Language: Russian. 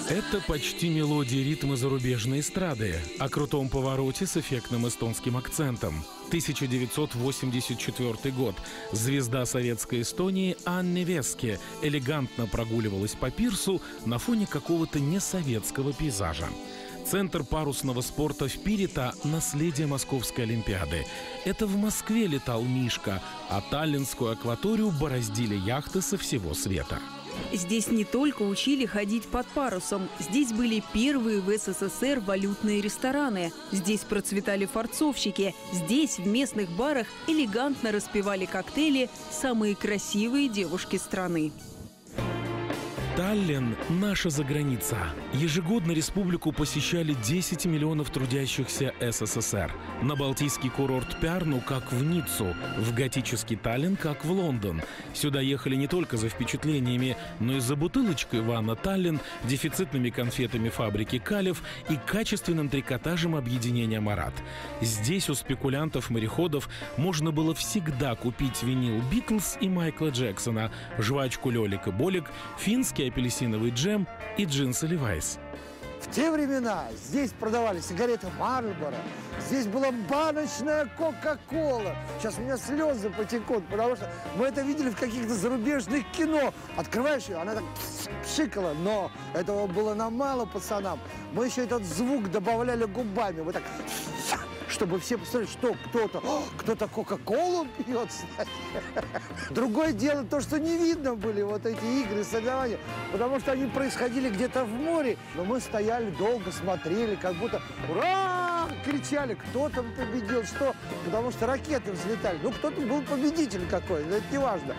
Это почти мелодия ритма зарубежной эстрады, о крутом повороте с эффектным эстонским акцентом. 1984 год. Звезда советской Эстонии Анне Веске элегантно прогуливалась по пирсу на фоне какого-то несоветского пейзажа. Центр парусного спорта в Пирита – наследие Московской Олимпиады. Это в Москве летал Мишка, а таллинскую акваторию бороздили яхты со всего света. Здесь не только учили ходить под парусом. Здесь были первые в СССР валютные рестораны. Здесь процветали форцовщики. Здесь в местных барах элегантно распивали коктейли самые красивые девушки страны. Таллин – наша заграница. Ежегодно республику посещали 10 миллионов трудящихся СССР. На балтийский курорт Пярну, как в Ниццу, в готический Таллин, как в Лондон. Сюда ехали не только за впечатлениями, но и за бутылочкой Ванна Таллин, дефицитными конфетами фабрики Калев и качественным трикотажем объединения Марат. Здесь у спекулянтов-мореходов можно было всегда купить винил Битлз и Майкла Джексона, жвачку Лёлик и Болик, финский апельсиновый джем и джинсы Левайс. В те времена здесь продавали сигареты Марлборо, здесь была баночная Кока-Кола. Сейчас у меня слезы потекут, потому что мы это видели в каких-то зарубежных кино. Открываешь ее, она так пшикала, но этого было нам мало пацанам. Мы еще этот звук добавляли губами, вот так, чтобы все посмотрели, что кто-то Кока-Колу пьет. Другое дело то, что не видно были вот эти игры, соревнования, потому что они происходили где-то в море. Но мы стояли долго, смотрели, как будто «Ура!» кричали, кто там победил, что. Потому что ракеты взлетали. Ну, кто-то был победитель какой, но это не важно.